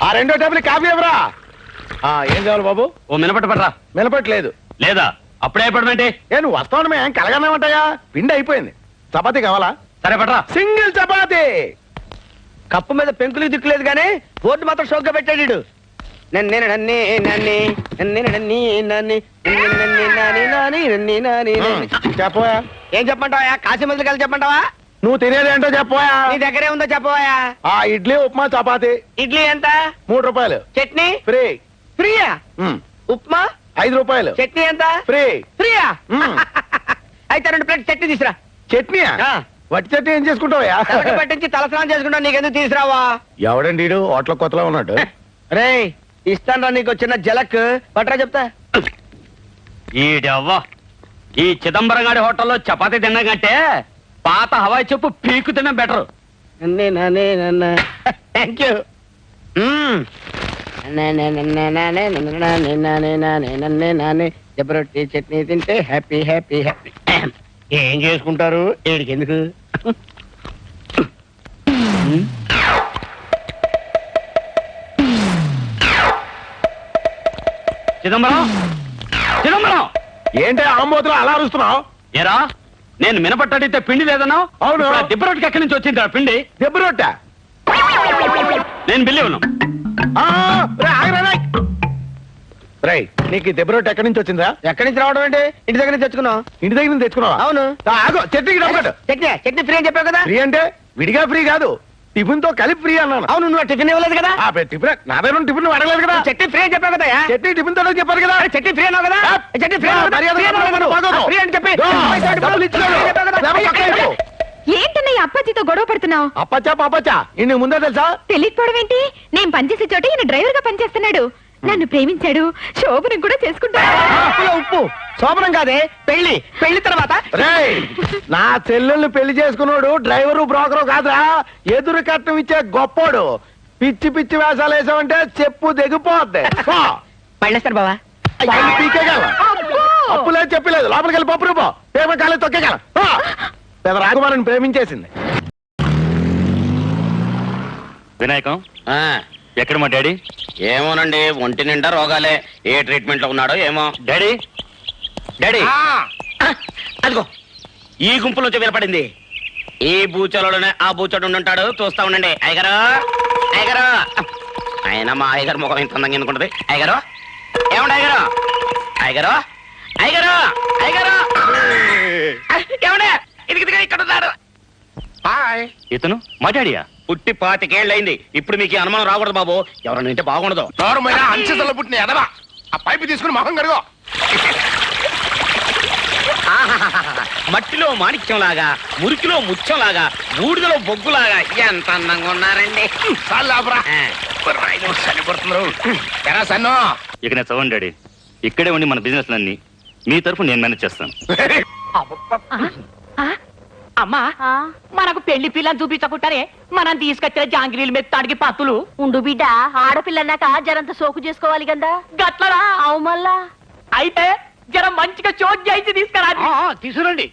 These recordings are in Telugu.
ఆ రెండో టేబుల్ కాఫీ ఎవరా? ఏం కావాలి బాబు? ఓ మినపట్టు పడరా. మినపట్లేదు లేదా అప్పుడే పడమంటే నువ్వు వస్తావు మేము కలగానే ఉంటాయా? పిండి అయిపోయింది. చపాతీ కావాలా? సరే పడరా. సింగిల్ చపాతీ. కప్పు మీద పెంకులు దిక్కులేదు గానీ బోర్డు మాత్రం షోక్గా పెట్టాడు. చెప్పవా? ఏం చెప్పమంటావా? కాశీ మందులు కలిసి చెప్పమంటావా? నువ్వు తినేది ఏంటో చెప్పవా? నీ దగ్గరే ఉందో చెప్పవా? ఇడ్లీ ఉప్మా చపాతీ. ఇడ్లీ ఎంత? 3 రూపాయలు. చట్నీ ఫ్రీ. ఫ్రీయా? ఉప్మా 5 రూపాయలు. చట్నీ ఎంత? ఫ్రీ. ఫ్రీయా? అయితే 2 ప్లేట్ చట్నీ తీసురా. చట్నీయా? వట్టి చట్నీ ఏం చేసుకుంటావా? పట్టించి తలస్నానం చేసుకుంటావు. నీకెందుకు తీసురావా? ఎవడండి హోటల్ కొత్తలో ఉన్నాడు. రే ఇస్తాను నీకు చిన్న జలక్ పట్రా చెప్తా. ఈడవ్వ ఈ చిదంబరం గారి హోటల్లో చపాతీ తిన్నా కంటే పాత హవాయి చెప్పు పీకు తిన్నా బెటర్. Thank you. జబరొట్టి చట్నీ తింటే హ్యాపీ హ్యాపీ హ్యాపీ. ఏం చేసుకుంటారు ఏడికి ఎందుకు? చిదంబరం చిదంబరం ఏంటి ఆంబోతులు అలా అరుస్తున్నావు? ఏరా నేను మినపట్టు అడిగితే పిండి లేదన్నావు. అవును. దిబ్బ రొట్టెకి ఎక్కడి నుంచి వచ్చింది ఆ పిండి? దెబ్బ రొట్టె. నేను బిల్లి ఉన్నాను. నీకు దెబ్బ రొట్టె ఎక్కడి నుంచి వచ్చిందా? ఎక్కడి నుంచి రావడం అంటే ఇంటి దగ్గర నుంచి తెచ్చుకున్నావు. ఇంటి దగ్గర నుంచి తెచ్చుకున్నావా? అవును. చట్నీకి డబ్బు. చట్నీ చట్నీ ఫ్రీ అని చెప్పావు కదా. ఫ్రీ అంటే విడిగా ఫ్రీ కాదు, టిఫిన్ తో కలిపి ఫ్రీ అన్నాను. అవును నువ్వు టిఫిన్ ఇవ్వలేదు కదా. టిఫిన్ నా దగ్గర టిఫిన్ అడగలేదు కదా. చట్నీ ఫ్రీ అని చెప్పావు కదా. చట్నీ టిఫిన్ తో చెప్పారు కదా. చట్నీ ఫ్రీ అన్నావు కదా. చట్నీ ఫ్రీ ఫ్రీ అని చెప్పి ఏంటన్నయ్య అప్పాజీతో గొడవ పడుతున్నావు? అప్పచ్చా ఇన్ని ముందే తెలుసా? తెలియకపోవడం ఏంటి? నేను పనిచేసే చోట ఈయన డ్రైవర్ గా పనిచేస్తున్నాడు. నన్ను ప్రేమించాడు, శోభనం కూడా చేసుకుంటాడు. ఉప్పు శోభనం కాదే పెళ్లి. పెళ్లి తర్వాత నా చెల్లెల్ని పెళ్లి చేసుకున్నాడు డ్రైవరు బ్రోకరు కాదురా, ఎదురు కట్నం ఇచ్చే గొప్పోడు. పిచ్చి పిచ్చి వేషాలు వేసామంటే చెప్పు దిగిపోద్ది. పళ్ళేస్తారు బావా. పీకేగల అప్పులేదు చెప్పలేదు. లోపలికి వెళ్ళి పప్పు రూపో ప్రేమ కాలేదు తొక్కేగల. పెద్ద రాకుమారిని ప్రేమించేసింది. వినాయకం ఎక్కడ మా డాడీ? ఏమోనండి, ఒంటి నిండా రోగాలే. ఏ ట్రీట్మెంట్ లో ఉన్నాడో ఏమో. డాడీ డాడీ అదిగో ఈ గుంపులో వినపడింది. ఈ బూచలోనే ఆ బూచోడు ఉండుంటాడు. చూస్తా ఉండండి. అయ్యగారు అయ్యగారు. ఆయన మా అయ్యగారు ముఖం ఇంత అందంగా ఎందుకుంటది. అయ్యగారు ఏమండి? అయ్యగారు అయ్యగారు అయ్యగారు అయ్యగారు ఏమండే ఇది ఇక్కడ ఉన్నాడు. ఇతను మా డాడీయా? పుట్టి 25 ఏళ్ళయింది. ఇప్పుడు మీకు అనుమానం రాకూడదు బాబు. ఎవరన్నా వింటే బాగుండదు. అంచెతల పుట్టిన ఎదవా, ఆ పైపు తీసుకుని మొహం కడుగో. మట్టిలో మాణిక్యం లాగా, మురికిలో ముత్యం లాగా, బూడిదలో బొగ్గులాగా ఎంత అందంగా ఉన్నారండి. సన్నో ఇక నేను చదవండి డాడీ. ఇక్కడే ఉండి మన బిజినెస్ అన్ని మీ తరఫు నేను మేనేజ్ చేస్తాను. అమ్మా మనకు పెళ్లి పిల్లని చూపించకుంటారే మనం తీసుకొచ్చిన జాంగిరీలు మెత్తాడికి పత్తులు ఉండు బిడ్డ, ఆడపిల్లన్నాక జరంత సోకు చేసుకోవాలి కదా. గట్లరా? అవు మళ్ళా అయితే జర మంచిగా చోటు చేయించి తీసుకురా. తీసుకురండి.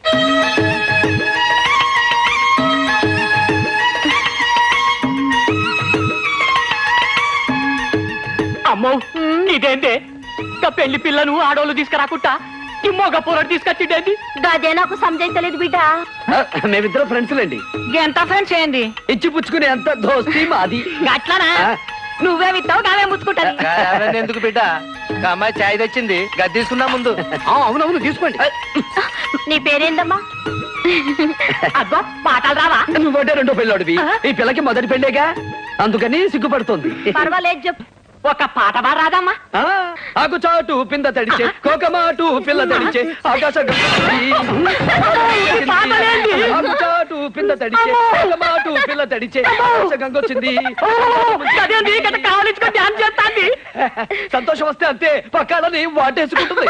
అమ్మో ఇదేంటే పెళ్లి పిల్లను ఆడోళ్ళు తీసుకురాకుండా ఇమ్మోగ పూరడు తీసుకొచ్చిండేది. గదే నాకు సంజయించలేదు బిడ్డ. మేమిద్దరం ఫ్రెండ్స్ లేండి. ఎంత ఫ్రెండ్స్ ఏంది? ఇచ్చి పుచ్చుకునే అంత దోస్తి మాది. గట్లనా? నువ్వే విత్తావు నావే ముచ్చుకుంటాను. ఎందుకు బిడ్డ? అమ్మాయి చాయ్ తెచ్చింది, గది తీసుకున్నా ముందు. అవునవును తీసుకోండి. నీ పేరేందమ్మా? అబ్బో పాటలు రావా? నువ్వంటే రెండో పెళ్ళోడివి. ఈ పిల్లకి మొదటి పెళ్ళేగా, అందుకని సిగ్గుపడుతుంది. పర్వాలేదు చెప్పు. ఒక పాట రాదమ్మా? ఆకుచాటు పింద తడిచే, కోకమాటు పిల్ల తడిచే, ఆకాశ ఆకుచాటు పింద తడిచే, కోకమాటు పిల్ల తడిచే, ఆకాశ గంగొచ్చింది. కావలించుకొని ధ్యానం చేస్తాంది. సంతోషం వస్తే అంతే, పక్కాలని వాటేసుకుంటుంది.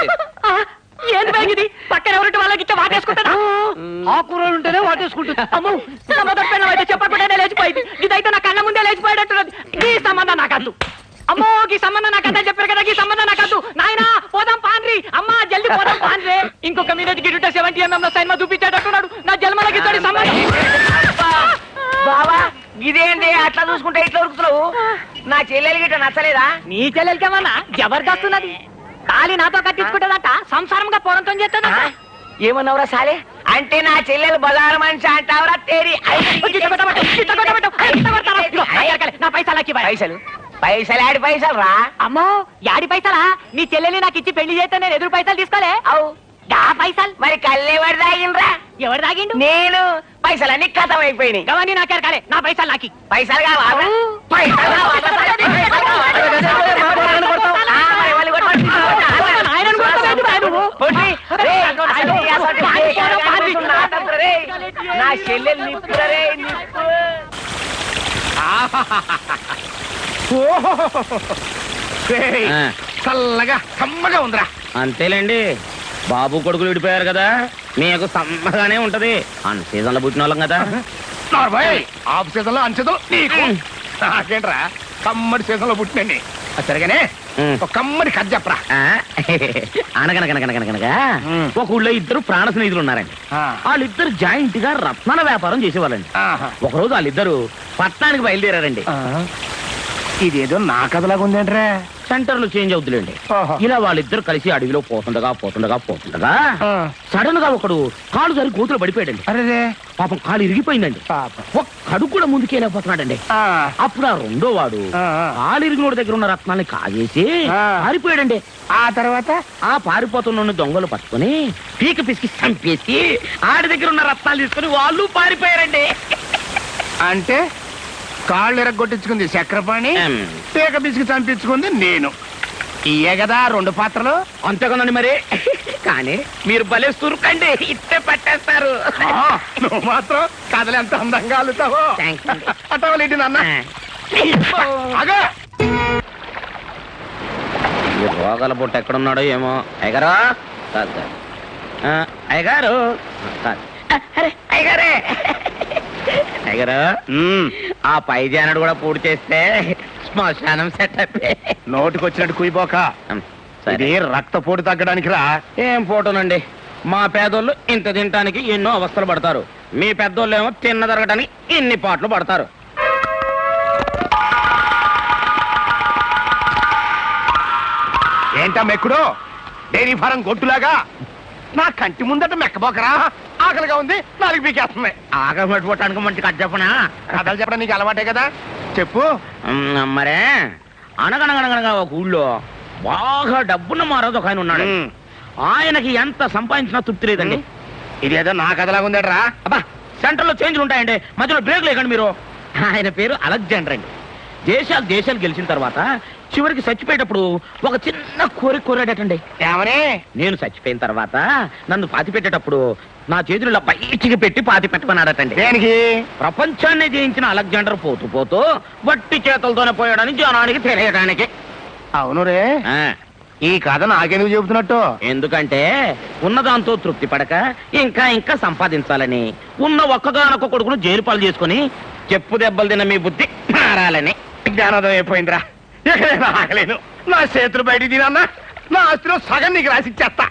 ఏంది బాగిది? పక్కన ఎవరింటి వాళ్ళకి ఇచ్చే వాటేసుకుంటారా? ఆ కూరలు ఉంటేనే వాటేసుకుంటుంది. అమ్మో మొదటి అయితే చెప్పకుండానే లేచిపోయింది. ఇదైతే నా కళ్ళ ముందే లేచిపోయేటట్టున్నది. ఈ సంబంధం నాకద్దు. అమ్మో ఈ సంబంధం నాకు అర్థం చెప్పారు కదా. ఈ సంబంధం నాకద్దు. నాయనా పోదాం పాన్రి. అమ్మా జల్ది పోదాం పాన్రే. ఇంకొక మినిట్ గిడుట 70mm సినిమా చూపించేటట్టున్నాడు. నా జన్మలకి ఇతడి సంబంధం. బావా ఇదేంటి అట్లా అట్లా చూసుకుంటే ఇట్లా ఉరుకుతున్నావు నా చెల్లెలు గిట్ట నచ్చలేదా నీ చెల్లెలకేమన్నా జబర్దస్త్ ఉన్నది తాళి నాతో కట్టించుకుంటుందట సంసారంగా పోరంతో చేస్తుందట ఏమన్నావురా సాలే అంటే నా చెల్లెలు బజారు మనిషి అంటావురా తేరి నా పైసలు పైసలు యాడి పైసలు రా అమ్మో యాడి పైసలా నీ చెల్లెల్ని నాకు ఇచ్చి పెళ్లి చేస్తే నేను ఎదురు పైసలు తీసుకోలే అవు దా పైసలు మరి కళ్ళెవరు తాగిండ్రా ఎవరు తాగిండు నేను పైసలన్నీ కథం అయిపోయినాయి గవన్నీ నాకే కాలే నా పైసలు నాకి పైసలు కావాలా పైసలు నా చెల్లెలు నిప్పురే నిప్పు చల్లగా కమ్మగా ఉందిరా. అంతేలేండి, బాబు కొడుకులు విడిపోయారు కదా, మీకు సమ్మగానే ఉంటది. అన్ సీజన్ లో పుట్టిన వాళ్ళం కదా. ఆఫ్ సీజన్ లో అంచెదో నీకు నాకేంట్రా కమ్మడి సీజన్ లో పుట్టినండి. సరిగానే ఒక కమ్మడి కథ చెప్పరా. అనగనగనగనగనగా ఒక ఊళ్ళో ఇద్దరు ప్రాణ స్నేహితులు ఉన్నారండి. వాళ్ళిద్దరు జాయింట్ గా రత్నాల వ్యాపారం చేసేవాళ్ళండి. ఒకరోజు వాళ్ళిద్దరు పట్టణానికి బయలుదేరారండి. ఇదేదో నా కథలాగా ఉందేంట్రా. సెంటర్లు చేంజ్ అవుతులేండి. ఇలా వాళ్ళిద్దరు కలిసి అడవిలో పోతుండగా సడన్ గా ఒకడు కాలు సరి కూతురు పడిపోయాడండి. అరే పాపం కాలు ఇరిగిపోయిందండి. ఒక్కడు కూడా ముందుకెళ్ళిపోతున్నాడండి. అప్పుడు ఆ రెండో వాడు కాలు ఇరిగినోడి దగ్గర ఉన్న రత్నాన్ని కాజేసి పారిపోయాడండి. ఆ తర్వాత ఆ పారిపోతున్న దొంగలు పట్టుకుని పీక పిసికి చంపేసి ఆడి దగ్గర ఉన్న రత్నాలు తీసుకుని వాళ్ళు పారిపోయారండి. అంటే కాళ్ళు ఎరగొట్టించుకుంది చక్రపాణి, పీక పిసికి చంపించుకుంది నేను. ఇయే కదా రెండు పాత్రలు. అంతేకనండి మరి. కానీ మీరు భలే సురుకండి, ఇట్టే పట్టేస్తారు. నువ్వు మాత్రం కథలు ఎంత అందంగా అల్లుతావో. అటవలేంటి నాన్న. ఈ రోగాల పొట్టు ఎక్కడున్నాడో ఏమో. అయ్యగారు అయ్యగారు అయ్యగారే అయ్యగారు, ఆ పై జానడు కూడా పూర్తి చేస్తే శ్మశానం సెటప్. నోటికొచ్చినట్టు కుయిపోక. ఇది రక్తపోటు తగ్గడానికి రా. ఏం ఫోటోనండి, మా పేదోళ్ళు ఇంత తినటానికి ఎన్నో అవస్థలు పడతారు. మీ పెద్దోళ్ళు ఏమో తిన్న తరగటానికి ఇన్ని పాటలు పడతారు. ఏంటా మెక్కుడు డైరీ ఫారం గొట్టులాగా నా కంటి ముందట మెక్కబోకరా. ఆకలిగా ఉంది, నాలుగు పీకేస్తున్నాయి. ఆకలి పట్టుకోవటానికి మంచి కథ చెప్పనా? కథలు చెప్పడం నీకు అలవాటే కదా, చెప్పు. మరే అనగనగనగనగా ఒక ఊళ్ళో బాగా డబ్బున్న మారాదు ఒక ఆయన ఉన్నాడు. ఆయనకి ఎంత సంపాదించినా తృప్తి లేదండి. ఇదేదో నా కథలాగా ఉందట్రా. అబ్బా, సెంటర్ లో చేంజ్లు ఉంటాయండి, మధ్యలో బ్రేక్ లేకండి మీరు. ఆయన పేరు అలెగ్జాండర్ అండి. దేశాలు గెలిచిన తర్వాత చివరికి చచ్చిపోయేటప్పుడు ఒక చిన్న కోరాడటండి. ఏమని? నేను చచ్చిపోయిన తర్వాత నన్ను పాతి పెట్టేటప్పుడు నా చేతుల్లో బయటికి పెట్టి పాతి పెట్టమన్నాడటండి. దేనికి? ప్రపంచాన్ని జయించిన అలెగ్జాండర్ పోతూ వట్టి చేతులతోనే పోయాడని జనానికి తెలియడానికి. అవును రే. ఈ కథ నాకెందుకు చెబుతున్నట్టు? ఎందుకంటే ఉన్నదాంతో తృప్తి పడక ఇంకా సంపాదించాలని, ఉన్న ఒక్కగానొక్క కొడుకును జైలు పాలు చేసుకుని చెప్పు దెబ్బలు తిన్న మీ బుద్ధి మారాలని. జ్ఞానోదయం అయిపోయిందిరా. ఎక్కడైనా ఆగలేను. నా చేతులు బయటికి తినన్నా నా ఆస్తిలో సగం నీకు రాసిచ్చేస్తా.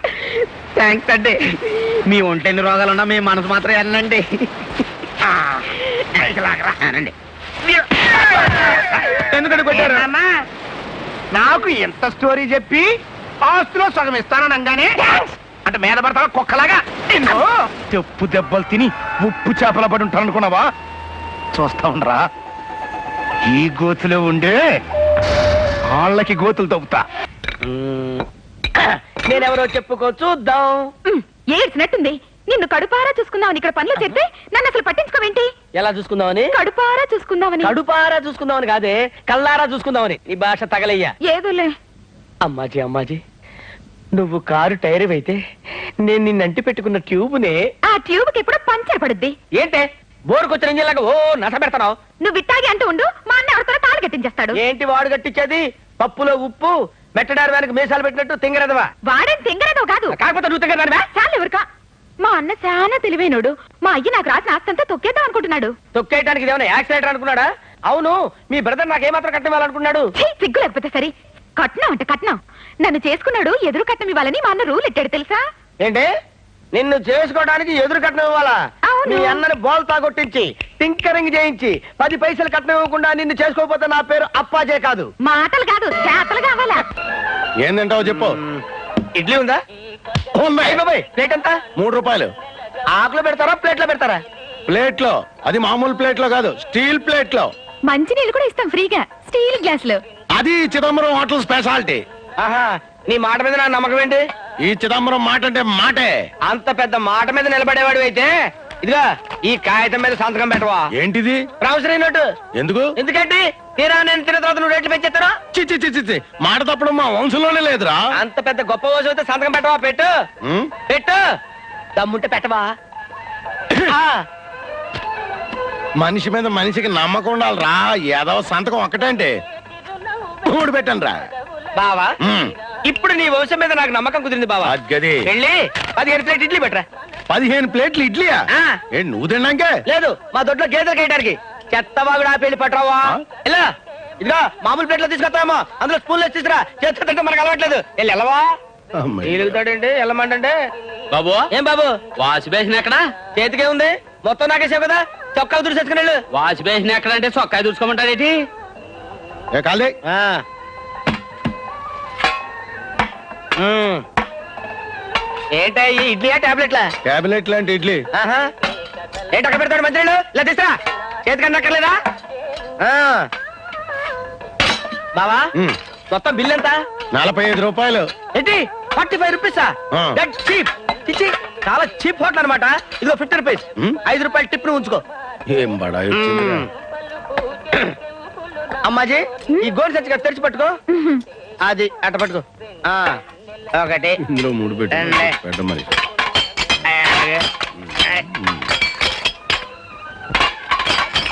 థ్యాంక్స్ అండి. మీ ఒంటెన్ని రోగాలున్నా మీ మనసు మాత్రం వెళ్ళండి. అనండి. ఎందుకంటే కొట్టారు అన్నా? నాకు ఎంత స్టోరీ చెప్పి ఆస్తిలో సగం ఇస్తాననగానే అంటే మీద పడతావా కుక్కలాగా? చెప్పు దెబ్బలు తిని ఉప్పు చేపల పడి ఉంటాను అనుకున్నావా? చూస్తా ఉండరా, ఈ గోతులో ఉండే వాళ్ళకి గోతులు తవ్వుతా. నేనెవరో చెప్పుకో చూద్దాం. ఏడ్చినట్టుంది. నిన్ను కడుపారా చూసుకుందామని ఇక్కడ పనులు చెప్తే నన్ను అసలు పట్టించుకోవేంటి? ఎలా చూసుకుందామని? కడుపారా చూసుకుందామని. కడుపారా చూసుకుందామని కాదే, కల్లారా చూసుకుందామని. నీ భాష తగలయ్యా. ఏదోలే. అమ్మాజీ నువ్వు కారు టైర్ అయితే నేను నిన్నంటి పెట్టుకున్న ట్యూబ్నే ఆ ట్యూబ్ కి ఎప్పుడు పంచర్ పడుద్ది. ఏంటే బోరుకొచ్చిన ఇంజిన్లాగా ఓ నస పెడతావు. నువ్వు ఇట్టాగి అంటూ ఉండు, మా అన్న ఎవరితో తాళి కట్టించేస్తాడు. ఏంటి వాడు కట్టించేది? పప్పులో ఉప్పు మెట్టడారు వెనక మీసాలు పెట్టినట్టు తింగరదవా? వాడేం తింగరదో కాదు. కాకపోతే నువ్వు తింగరదానివా? చాలు ఎవరికా. మా అన్న చాలా తెలివైనోడు. మా అయ్య నాకు రాసిన ఆస్తంతా తొక్కేద్దాం అనుకుంటున్నాడు. తొక్కేయడానికి ఏమైనా యాక్సిడెంట్ అనుకున్నాడా? అవును, మీ బ్రదర్ నాకు ఏమాత్రం కట్టవాలనుకున్నాడు? సిగ్గు లేకపోతే సరే. కట్నం అంటే కట్నం. నన్ను చేసుకున్నాడు, ఎదురు కట్నం ఇవ్వాలని మా అన్న రూల్ ఎట్టాడు తెలుసా? ఏంటి నిన్ను చేసుకోవడానికి ఎదురు కట్నం ఇవ్వాలా? అవును. మీ అన్నని బోల్తా కొట్టించి టింకరింగ్ చేయించి 10 పైసలు కట్నం ఇవ్వకుండా నిన్ను చేసుకోకపోతే నా పేరు అప్పాజే కాదు. మాటలు కాదు చేతలు కావాలా? ఏందంటావు చెప్పు. ఇడ్లీ ఉందా? అయ్ బాబోయ్, ప్లేట్ ఎంత? 3 రూపాయలు. ఆకులో పెడతారా ప్లేట్లో పెడతారా? ప్లేట్ లో. అది మామూలు ప్లేట్ లో కాదు, స్టీల్ ప్లేట్ లో. మంచి నీళ్ళు కూడా ఇస్తాం ఫ్రీగా స్టీల్ గ్లాసులు. అది చిదంబరం హోటల్ స్పెషాలిటీ. ఆహా, నీ మాట మీద నా నమ్మకం ఏంటి? ఈ చిదంబరం మాట అంటే మాటే. అంత పెద్ద మాట మీద నిలబడేవాడు అయితే ఇదిగా ఈ కాగితం మీద సంతకం పెట్టవా? ఏంటిది? Promissory note. ఎందుకు? ఎందుకంటే తీరా నేను తిన్న తర్వాత నువ్వు రేట్లు పెంచేస్తాను. చి చి చి చి చి. మాట తప్పడం మా వంశంలోనే లేదురా. అంత పెద్ద గొప్ప రోజు అయితే సంతకం పెట్టవా? పెట్టు ఉం? పెట్టు, దమ్ముంటే పెట్టవా? ఆ, మనిషి మీద మనిషికి నమ్మకం ఉండాలిరా. ఏదో సంతకం ఒక్కటంటే 3 పెట్టండి రా. బావా ఇప్పుడు నీ వంశం మీద నాకు నమ్మకం కుదిరింది బావా. గది వెళ్ళి 15 ప్లేట్ ఇడ్లీ పెట్టరా. 15 ప్లేట్లు ఇడ్లీయా? ఆ. ఏంటి నువ్వు తిన్నాకే? లేదు, మా దొడ్లో గేదెలు కేయడానికి చెత్తవాగుడు పెళ్లి పట్టరావా? ఇలా ఇదిగా మామూలు ప్లేట్లో తీసుకొస్తామో అందులో స్పూన్లో తీసుకురా. చేతితో తింటే మనకు అలవాట్లేదు. వెళ్ళి వెళ్ళవా? ఎలుగుతాడండి వెళ్ళమంటే. బాబు ఏం బాబు వాష్ బేసిన్ ఎక్కడ? చేతికే ఉంది, మొత్తం నాకేసావు కదా. చొక్కా దురిసేసుకుని వెళ్ళు. వాష్ బేసిన్ ఎక్కడ అంటే చొక్కా చూసుకోమంటారేటి? ఏ కాలే. ఏంటా ఈ ఇడ్లీయా టాబ్లెట్లా? క్యాబినెట్ లాంటి ఇడ్లీ. ఆహా, ఏంటి అక్కడ పెడతాడు మంత్రులు? ఇలా తీసుకురా. చేతికి అక్కర్లేదా? బావా ఉం. మొత్తం బిల్ ఎంత? 45 రూపాయలు. ఏంటి 45 రూపీసా? ఆ. That cheap. చిచి, చాలా చీప్ హోటల్ అనమాట. ఇదిగో 50 రూపీస్. ఉం? 5 రూపాయలు టిప్ ను ఉంచుకో. ఏం బడాయి వచ్చిందిరా. అమ్మాజీ ఈ గోల్ సంచి కదా తెరిచి పట్టుకో. అది అట్ట పట్టుకో. ఆ, ఒకటి ఇందులో 3 పెట్టు. రెండే. పెట్ట మరి.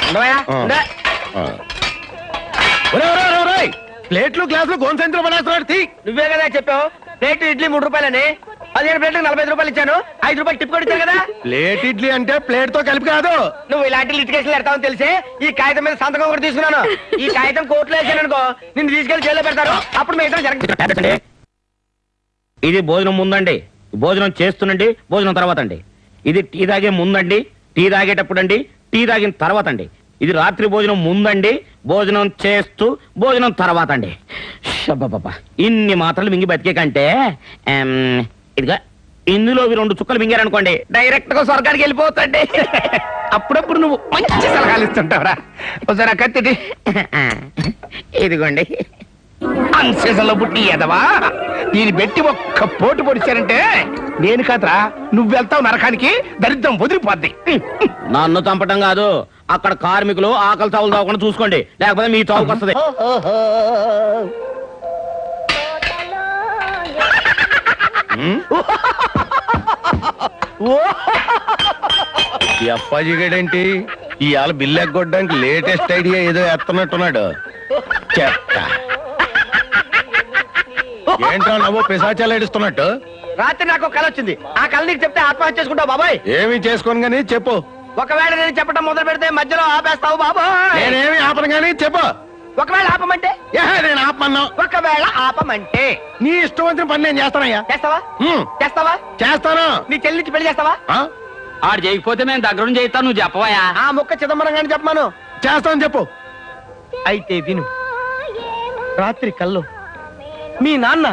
ఉండవయ్యా? ఆ. ఉండే. ఆ. ఒరేయ్, ఒరేయ్, ఒరేయ్, ఒరేయ్. ప్లేట్లు గ్లాసులు గోన్సంచులు పడేస్తున్నాడు. తీ. నువ్వే కదా చెప్పావు ప్లేట్ ఇడ్లీ 3 రూపాయలని. 15 ప్లేట్లకు 45 రూపాయలు ఇచ్చాను. 5 రూపాయలు టిప్ కూడా ఇచ్చాను కదా. ప్లేట్ ఇడ్లీ అంటే ప్లేట్ తో కలిపి కాదు. నువ్వు ఇలాంటి లిటికేషన్ పెడతావని తెలిసి ఈ కాగితం మీద సంతకం ఒకటి తీసుకున్నాను. ఈ కాగితం కోర్టులో వేసాను అనుకో, నిన్ను తీసుకెళ్లి జైల్లో పెడతారు. అప్పుడు మీ ఇద్దరం జరగ. ఇది భోజనం ముందండి, భోజనం చేస్తున్నండి, భోజనం తర్వాత అండి. ఇది టీ తాగే ముందండి, టీ తాగేటప్పుడు అండి, టీ తాగిన తర్వాత అండి. ఇది రాత్రి భోజనం ముందండి, భోజనం చేస్తూ భోజనం తర్వాత అండి. షబ్బబ్బబ్బా, ఇన్ని మాత్రలు మింగి బతికే కంటే ఇదిగా ఇందులో 2 చుక్కలు మింగారనుకోండి డైరెక్ట్ గా స్వర్గానికి వెళ్ళిపోతండి. అప్పుడప్పుడు నువ్వు మంచి సలహాలు ఇస్తుంటావురా. ఒకసారి ఆ కత్తి ఇదిగోండి. అన్సీజన్లో పుట్టి ఎదవా దీన్ని పెట్టి ఒక్క పోటు పొడిచారంటే నేను కాదురా, నువ్వు వెళ్తావు నరకానికి. దరిద్రం వదిలిపోద్ది. నన్ను చంపటం కాదు, అక్కడ కార్మికులు ఆకలి చావులు తాగకుండా చూసుకోండి, లేకపోతే మీ చావుకు వస్తుంది. ఈ అప్పాజీ గడేంటి ఇవాళ బిల్లు ఎగ్గొట్టడానికి లేటెస్ట్ ఐడియా ఏదో ఎత్తనట్టున్నాడు. చెత్త. ఏంట్రా నవ్వు పిశాచాలు ఏడుస్తున్నట్టు? రాత్రి నాకు ఒక కల వచ్చింది. ఆ కళ నీకు చెప్తే ఆత్మహత్య చేసుకుంటావు బాబాయ్. ఏమి చేసుకోను గానీ చెప్పు. ఒకవేళ నేను చెప్పడం మొదలు పెడితే మధ్యలో ఆపేస్తావు బాబాయ్. నేనేమి ఆపను గానీ చెప్పు. ఒకవేళ ఆపమంటే? నేను ఆపమన్నా. ఒకవేళ ఆపమంటే నీ ఇష్టం వచ్చిన పని నేను చేస్తానయ్యా. చేస్తావా? హ్మ్. చేస్తావా? చేస్తాను. నీ చెల్లి నుంచి పెళ్లి చేస్తావా? ఆ? ఆడు చేయకపోతే మేము దగ్గరుండి చేయిస్తాను, నువ్వు చెప్పవయా? ఆ ముక్క చిదంబరం గాని చెప్పమాను. చేస్తాను చెప్పు. అయితే విను. రాత్రి కల్లో మీ నాన్న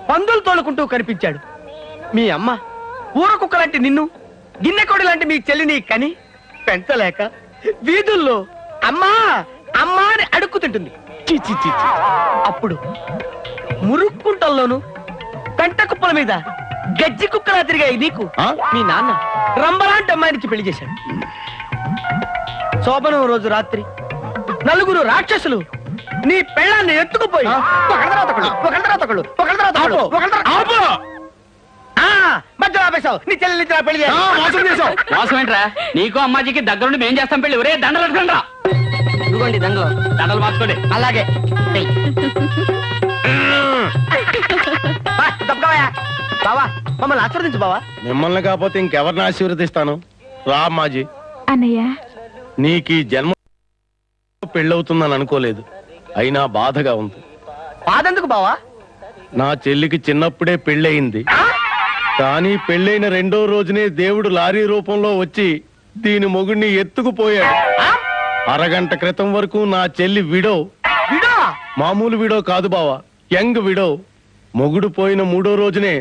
పందులు తోలుకుంటూ కనిపించాడు. మీ అమ్మ ఊర కుక్క లాంటి నిన్ను, గిన్నెకోడి లాంటి మీ చెల్లిని కని పెంచలేక వీధుల్లో అమ్మా అమ్మా అని అడుక్కుతుంటుంది. చి చి చి చి. అప్పుడు మురుక్కుంటల్లోను పెంట కుప్పల మీద గజ్జి కుక్కలా తిరిగాయి నీకు ఆ? మీ నాన్న రంబలాంటి అమ్మాయినికి పెళ్లి చేశాడు. శోభనం రోజు రాత్రి 4 రాక్షసులు నీ పెళ్ళాన్ని ఎత్తుకుపోయి ఒకళ్ళ తర్వాత ఒకళ్ళు, ఒకళ్ళ తర్వాత ఒకళ్ళు, ఒకళ్ళ తర్వాత ఒకళ్ళు, ఒకళ్ళ తర్వాత ఆపు. మధ్యలో ఆపేశావు. నీ చెల్లి నుంచి నా పెళ్లి ఆ, మోసం చేసావు. మోసం ఏంట్రా? నీకు అమ్మాజీకి దగ్గరుండి మేం చేస్తాం పెళ్లి. ఒరే దండలు పెట్టుకోండి రా. ఇదిగోండి దండలు. దండలు మార్చుకోండి. అలాగే బావా మమ్మల్ని ఆశీర్వదించు బావా. మిమ్మల్ని కాకపోతే ఇంకెవరిని ఆశీర్వదిస్తాను? రా మాజీ. అన్నయ్య నీకు ఈ జన్మ పెళ్ళవుతుందని అనుకోలేదు, అయినా బాధగా ఉంది. బాధెందుకు బావా? నా చెల్లికి చిన్నప్పుడే పెళ్ళయింది. కానీ పెళ్ళైన రెండో రోజునే దేవుడు లారీ రూపంలో వచ్చి దీని మొగుడిని ఎత్తుకుపోయాడు. అరగంట క్రితం వరకు నా చెల్లి విడో. మామూలు విడో కాదు బావా, యంగ్ విడో. మొగుడు పోయిన మూడో రోజునే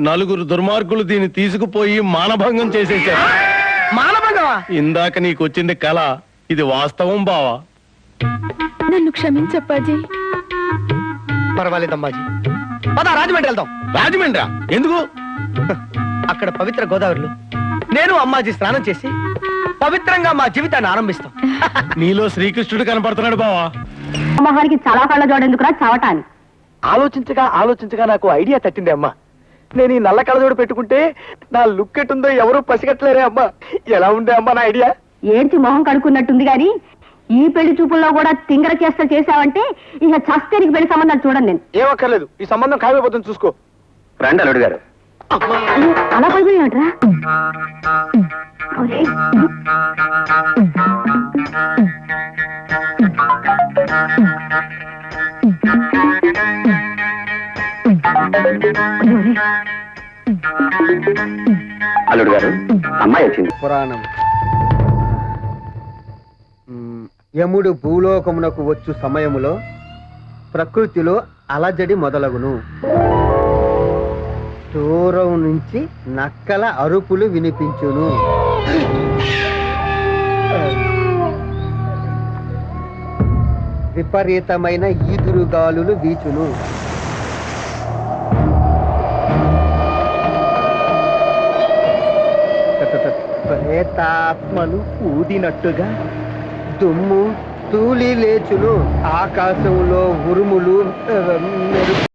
నలుగురు దుర్మార్గులు దీన్ని తీసుకుపోయి మానభంగం చేసేశారు. ఇందాక నీకొచ్చింది కళ, ఇది వాస్తవం బావా. నన్ను క్షమించప్పాజీ. పర్వాలేదమ్మాజీ, పద రాజమండ్రి వెళ్దాం. రాజమండ్రా? ఎందుకు? అక్కడ పవిత్ర గోదావరిలో నేను అమ్మాజీ స్నానం చేసి పవిత్రంగా మా జీవితాన్ని ఆరంభిస్తాం. నీలో శ్రీకృష్ణుడు కనపడుతున్నాడు బావా. మొహానికి చాలా కళ్ళ జోడెందుకురా చవటాన్ని. ఆలోచించగా నాకు ఐడియా తట్టింది అమ్మా. నేను ఈ నల్ల కళ్ళజోడు పెట్టుకుంటే నా లుక్ ఎట్టుందో ఎవరూ పసిగట్టలేరే అమ్మా. ఎలా ఉండే అమ్మా నా ఐడియా? ఏంటి మొహం కడుక్కున్నట్టుంది గాని ఈ పెళ్లి చూపుల్లో కూడా తింగర చేస్త చేసావంటే ఇక చస్తే నీకు పెళ్లి సంబంధాలు చూడండి నేను. ఏమక్కర్లేదు, ఈ సంబంధం ఖాయమైపోతుంది, చూసుకో. రండి అల్లుడు గారు. అలా పడిపోయాట్రా. అల్లుడు గారు, అమ్మాయి వచ్చింది. పురాణం. యముడు భూలోకమునకు వచ్చు సమయములో ప్రకృతిలో అలజడి మొదలగును. దూరం నుంచి నక్కల అరుపులు వినిపించును. విపరీతమైన ఈదురుగాలులు వీచును. ప్రేతాత్మలు ఊదినట్టుగా దుమ్ము తూలి లేచును. ఆకాశంలో ఉరుములు మెరుపు